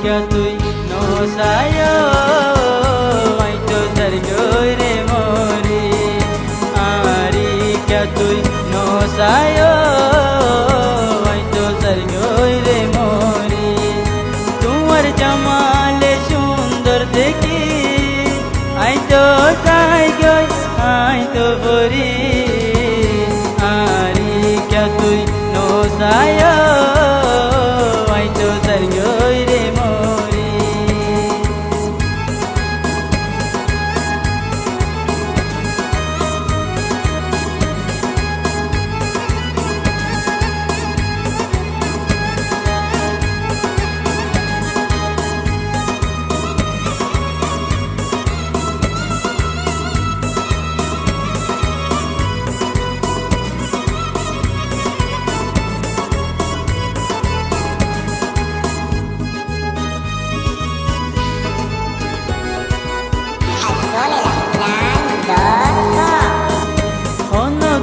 क्या तुई नोसायो आई तो सरगोई रे मोरी आरी क्या तुई नोसायो आई तो सरगोई रे मोरी तुम्हार जमाले सुंदर देखी आई तो जाई गई आई तो बोरी आरी क्या तुई नोसायो आई तो सरगोई रे मोरी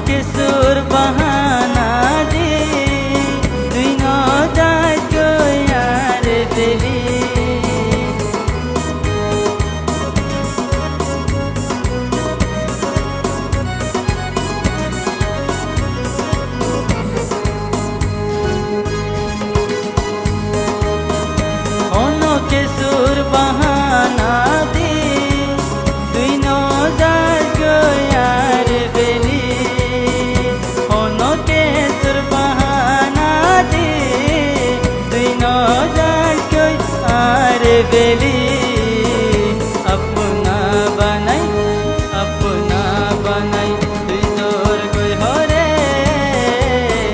किशोर बहाना दे तुई न जाए गो यार तेरी किशोर बहाना दे तुई न जाए गो यार बेली बेली अपना बनाई तुई जोर गई हो रे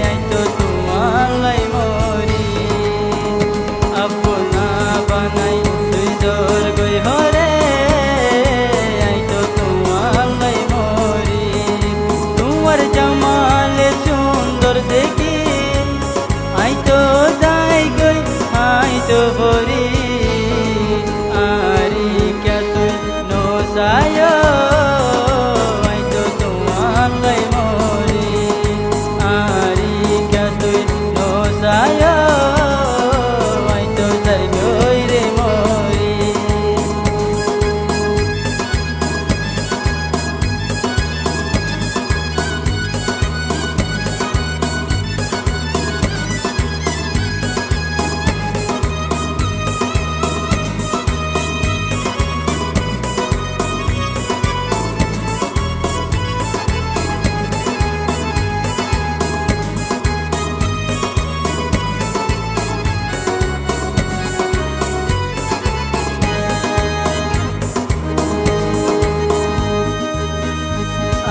आई तो तुम्हालाई मोरी अपना बनाई तुई जोर गई हो रे आई तो तुम्हालाई मोरी तुम्हार जमाले सुंदर देखी आई तो जाई गई आई तो बोरी आयो आई तो तुम्हालाई मोरी आरी क्या तुई नोसायो आई तो सरगोई रे मोरी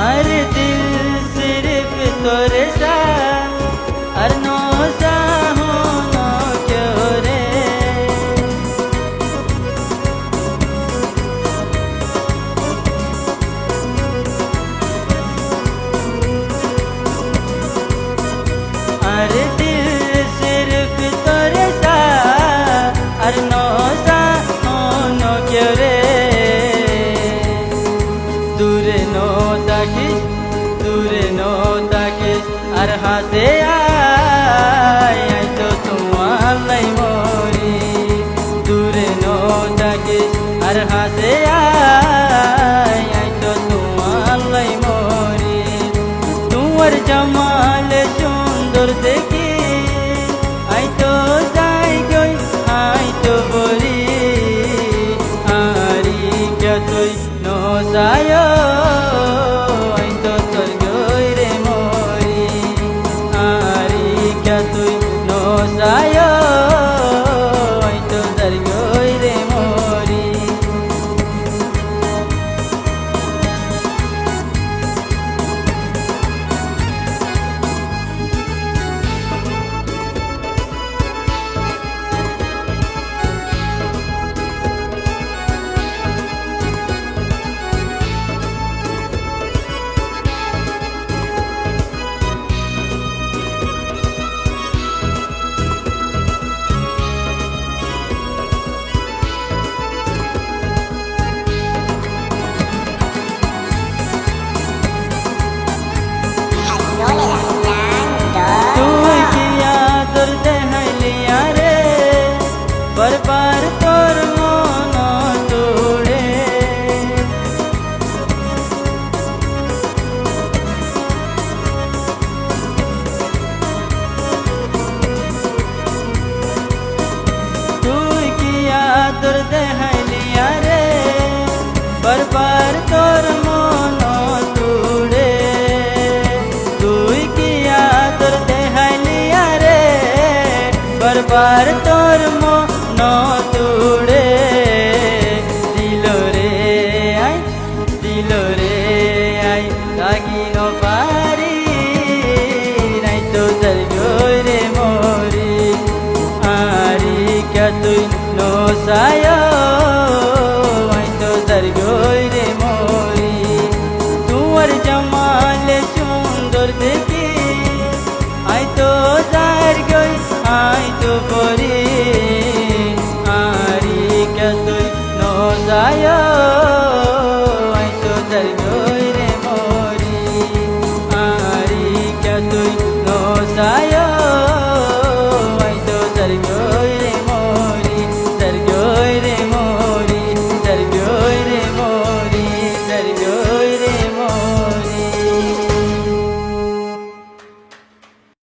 अरे दिल सिर्फ तोरे सा अर नो सा हो नो क्यों रे अरे दिल सिर्फ तोरे सा अर नो सा हो नो क्यों रे दूरे नो ताकिस अर हासे आई तो तुम्हालाई मोरी दूरे नो ताकिस अर हासे आई तो तुम्हालाई मोरी तुम्हार जमाल सुंदर देखी आई तो जाई गई आई तो আদর দেহাইলি আরে বারবার তোর মন তুড়ে তুই কি আদর দেহাইলি আরে বারবার তোর মন তুড়ে দিল রে আই লাগিন পারি নাই তো তার গরে মরি আরি কে তুই নো সায়া